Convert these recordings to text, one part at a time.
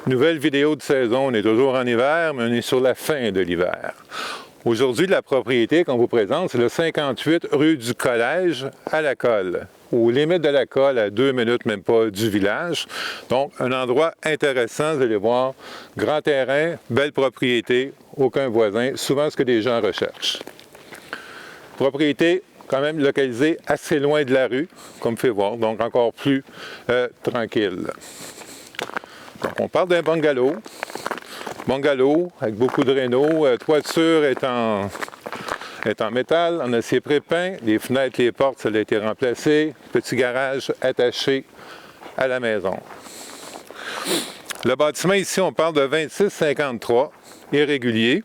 Nouvelle vidéo de saison, on est toujours en hiver, mais on est sur la fin de l'hiver. Aujourd'hui, la propriété qu'on vous présente, c'est le 58 rue du Collège à la Colle, aux limites de la Colle, à 2 minutes même pas du village. Donc, un endroit intéressant, vous allez voir, grand terrain, belle propriété, aucun voisin, souvent ce que les gens recherchent. Propriété quand même localisée assez loin de la rue, comme vous pouvez voir, donc encore plus tranquille. Donc, on parle d'un bungalow. Bungalow avec beaucoup de rénaux. Toiture est en métal, en acier prépeint. Les fenêtres, les portes, ça a été remplacé. Petit garage attaché à la maison. Le bâtiment ici, on parle de 26,53, irrégulier.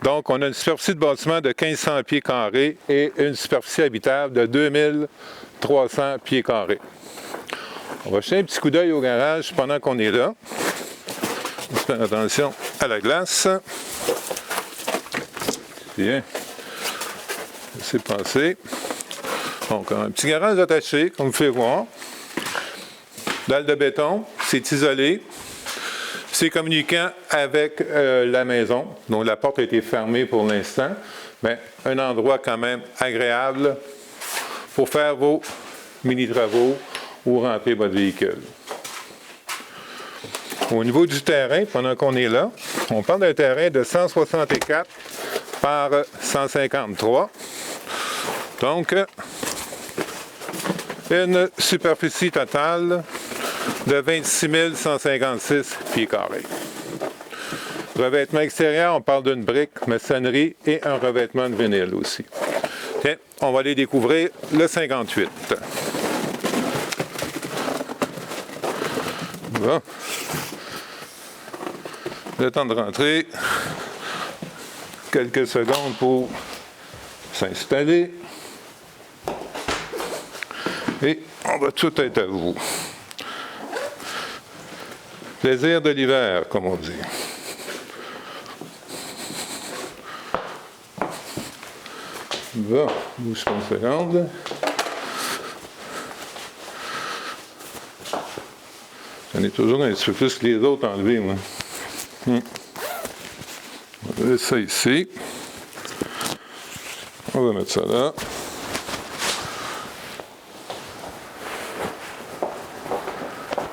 Donc, on a une superficie de bâtiment de 1500 pieds carrés et une superficie habitable de 2300 pieds carrés. On va jeter un petit coup d'œil au garage pendant qu'on est là. On va faire attention à la glace. Bien. Laissez passer. Donc, un petit garage attaché, comme vous pouvez voir. Dalle de béton, c'est isolé. C'est communiquant avec la maison. Donc, la porte a été fermée pour l'instant. Mais un endroit quand même agréable pour faire vos mini-travaux ou rentrer votre véhicule. Au niveau du terrain, pendant qu'on est là, on parle d'un terrain de 164 par 153. Donc, une superficie totale de 26 156 pieds carrés. Revêtement extérieur, on parle d'une brique, maçonnerie et un revêtement de vinyle aussi. Tiens, on va aller découvrir le 58. Bon. Le temps de rentrer. Quelques secondes pour s'installer. Et on va tout être à vous. Plaisir de l'hiver, comme on dit. Bon, bouge pas une seconde. J'en ai toujours un petit peu plus que les autres enlevés, moi. On va mettre ça ici. On va mettre ça là.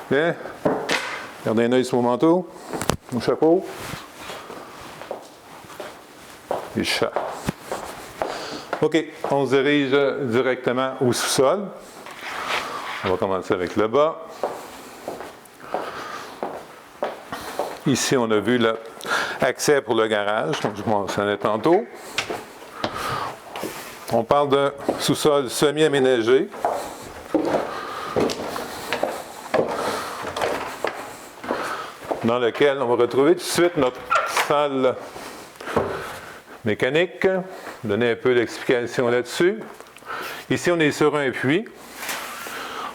Bien. Gardez un œil sur mon manteau, mon chapeau. Les chats. OK, on se dirige directement au sous-sol. On va commencer avec le bas. Ici, on a vu l'accès pour le garage, donc je vous mentionnais tantôt. On parle d'un sous-sol semi-aménagé. Dans lequel on va retrouver tout de suite notre salle mécanique. Donner un peu d'explication là-dessus. Ici, on est sur un puits.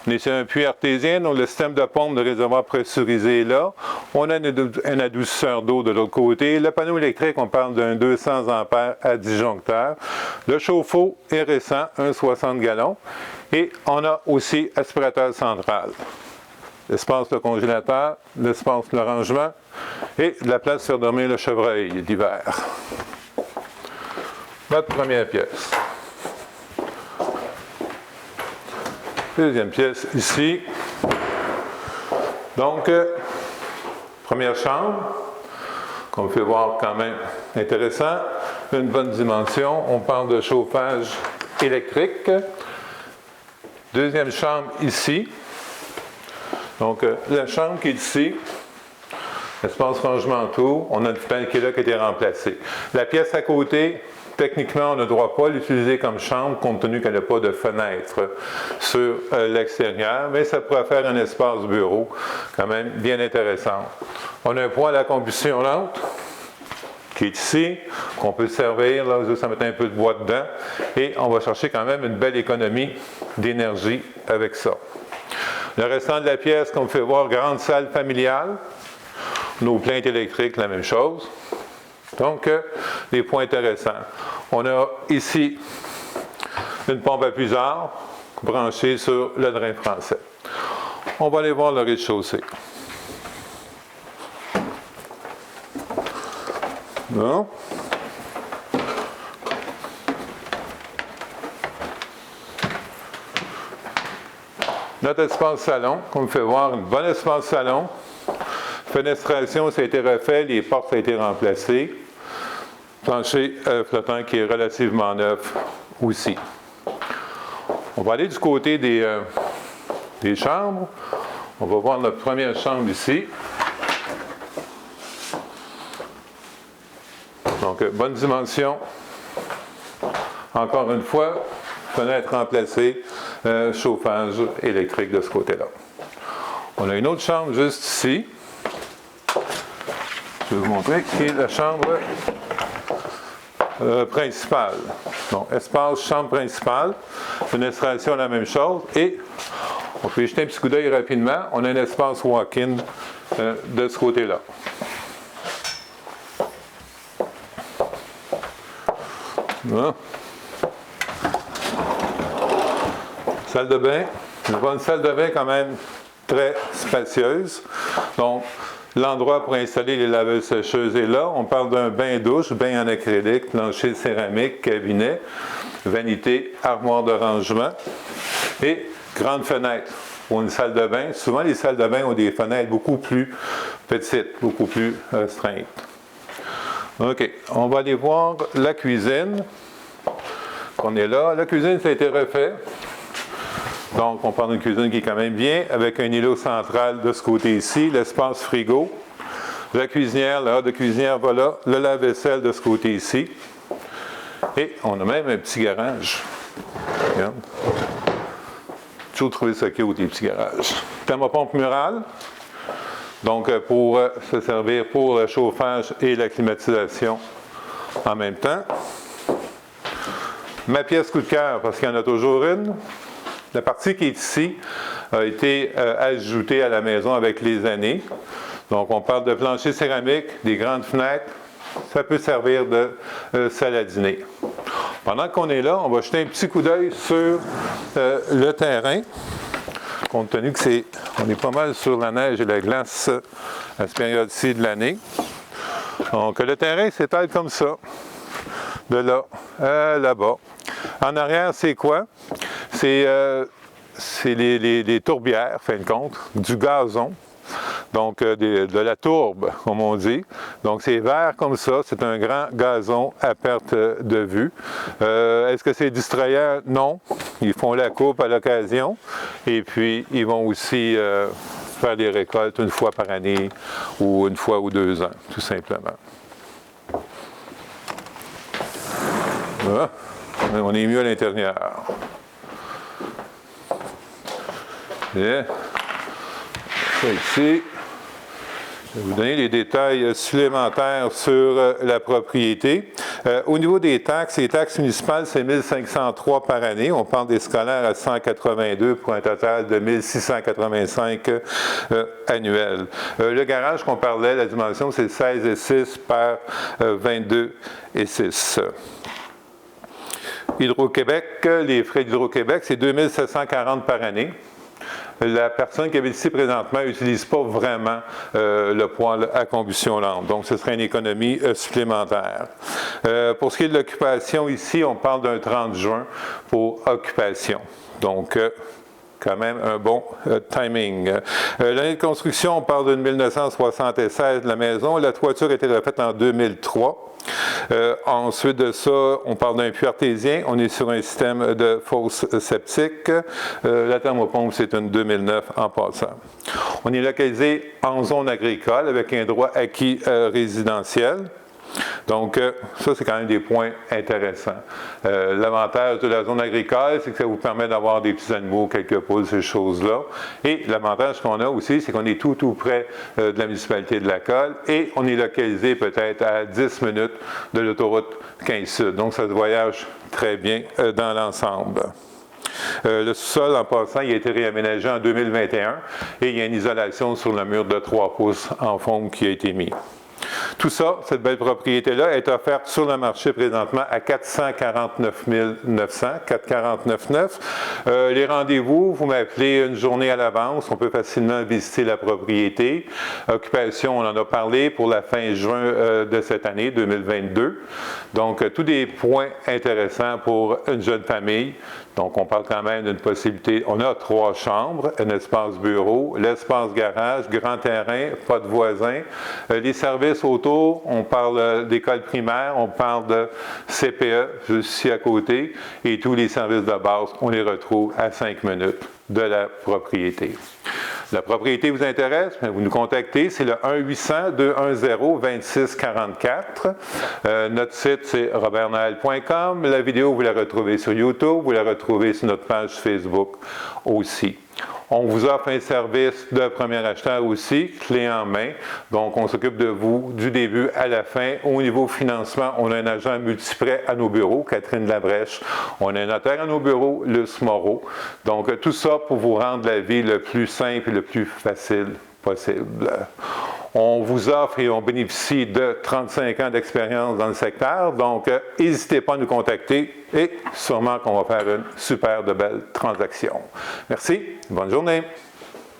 On est sur un puits artésien, donc le système de pompe de réservoir pressurisé est là. On a un adoucisseur d'eau de l'autre côté. Le panneau électrique, on parle d'un 200 ampères à disjoncteur. Le chauffe-eau est récent, un 60 gallons. Et on a aussi aspirateur central. L'espace de congélateur, l'espace de rangement et de la place pour faire dormir le chevreuil d'hiver. Notre première pièce. Deuxième pièce ici. Donc, première chambre, qu'on peut voir quand même intéressant. Une bonne dimension. On parle de chauffage électrique. Deuxième chambre ici. Donc, la chambre qui est ici, espace rangement tout, on a le pan qui est là qui a été remplacé. La pièce à côté, techniquement, on ne doit pas l'utiliser comme chambre compte tenu qu'elle n'a pas de fenêtre sur l'extérieur, mais ça pourrait faire un espace bureau quand même bien intéressant. On a un poêle à combustion lente qui est ici, qu'on peut servir, là, ça met un peu de bois dedans, et on va chercher quand même une belle économie d'énergie avec ça. Le restant de la pièce, comme vous pouvez voir, grande salle familiale. Nos plaintes électriques, la même chose. Donc, des points intéressants. On a ici une pompe à puisard branchée sur le drain français. On va aller voir le rez-de-chaussée. Non? Notre espace salon, comme vous pouvez voir, un bon espace salon. Fenestration, ça a été refait, les portes, ça a été remplacé. Plancher flottant qui est relativement neuf aussi. On va aller du côté des chambres. On va voir notre première chambre ici. Donc, bonne dimension. Encore une fois, fenêtre remplacée, chauffage électrique de ce côté-là. On a une autre chambre juste ici. Je vais vous montrer, qui est la chambre principale. Donc, espace, chambre principale. Fenestration, la même chose. Et on peut jeter un petit coup d'œil rapidement. On a un espace walk-in de ce côté-là. Voilà. Salle de bain. Une salle de bain quand même très spacieuse. Donc, l'endroit pour installer les laveuses sécheuses est là. On parle d'un bain-douche, bain en acrylique, plancher céramique, cabinet, vanité, armoire de rangement et grande fenêtre pour une salle de bain. Souvent, les salles de bain ont des fenêtres beaucoup plus petites, beaucoup plus restreintes. OK, on va aller voir la cuisine. On est là. La cuisine, ça a été refait. Donc, on parle d'une cuisine qui est quand même bien, avec un îlot central de ce côté ici, l'espace frigo, la cuisinière, la haute de cuisinière, voilà, le lave-vaisselle de ce côté ici. Et on a même un petit garage. Regarde. Toujours trouvé ça cute, les petits garages. Thermopompe murale. Donc, pour se servir pour le chauffage et la climatisation en même temps. Ma pièce coup de cœur, parce qu'il y en a toujours une. La partie qui est ici a été ajoutée à la maison avec les années. Donc, on parle de plancher céramique, des grandes fenêtres. Ça peut servir de salle à dîner. Pendant qu'on est là, on va jeter un petit coup d'œil sur le terrain. Compte tenu que on est pas mal sur la neige et la glace à cette période-ci de l'année. Donc, le terrain s'étale comme ça. De là à là-bas. En arrière, c'est quoi? C'est les tourbières, fin de compte, du gazon, donc de la tourbe, comme on dit. Donc c'est vert comme ça, c'est un grand gazon à perte de vue. Est-ce que c'est distrayant? Non. Ils font la coupe à l'occasion et puis ils vont aussi faire des récoltes une fois par année ou une fois ou 2 ans, tout simplement. Voilà. On est mieux à l'intérieur. Bien. Ça ici. Je vais vous donner les détails supplémentaires sur la propriété. Au niveau des taxes, les taxes municipales, c'est 1 503 par année. On parle des scolaires à 182 pour un total de 1 685 annuels. Le garage qu'on parlait, la dimension, c'est 16,6 par 22,6. Hydro-Québec, les frais d'Hydro-Québec, c'est 2 740 par année. La personne qui habite ici présentement n'utilise pas vraiment le poêle à combustion lente. Donc, ce serait une économie supplémentaire. Pour ce qui est de l'occupation, ici, on parle d'un 30 juin pour occupation. Donc, quand même un bon timing. L'année de construction, on parle d'une 1976 de la maison. La toiture a été refaite en 2003. Ensuite de ça, on parle d'un puits artésien. On est sur un système de fosse septique. La thermopompe, c'est une 2009 en passant. On est localisé en zone agricole avec un droit acquis résidentiel. Donc, ça, c'est quand même des points intéressants. L'avantage de la zone agricole, c'est que ça vous permet d'avoir des petits animaux, quelques poules, ces choses-là. Et l'avantage qu'on a aussi, c'est qu'on est tout près de la municipalité de Lacolle et on est localisé peut-être à 10 minutes de l'autoroute 15 Sud. Donc, ça se voyage très bien dans l'ensemble. Le sous-sol, en passant, il a été réaménagé en 2021 et il y a une isolation sur le mur de 3 pouces en fonte qui a été mise. Tout ça, cette belle propriété-là, est offerte sur le marché présentement à 449 900, 449 900. Les rendez-vous, vous m'appelez une journée à l'avance, on peut facilement visiter la propriété. Occupation, on en a parlé pour la fin juin de cette année, 2022. Donc, tous des points intéressants pour une jeune famille. Donc, on parle quand même d'une possibilité. On a 3 chambres, un espace bureau, l'espace garage, grand terrain, pas de voisins. Les services autour, on parle d'école primaire, on parle de CPE, juste ici à côté, et tous les services de base, on les retrouve à 5 minutes de la propriété. La propriété vous intéresse, vous nous contactez, c'est le 1-800-210-2644. Notre site, c'est robertnoel.com. La vidéo, vous la retrouvez sur YouTube, vous la retrouvez sur notre page Facebook aussi. On vous offre un service de premier acheteur aussi, clé en main. Donc, on s'occupe de vous du début à la fin. Au niveau financement, on a un agent multiprêt à nos bureaux, Catherine Labrèche. On a un notaire à nos bureaux, Luce Moreau. Donc, tout ça pour vous rendre la vie le plus simple et le plus facile possible. On vous offre et on bénéficie de 35 ans d'expérience dans le secteur, donc n'hésitez pas à nous contacter et sûrement qu'on va faire une super de belle transaction. Merci, bonne journée.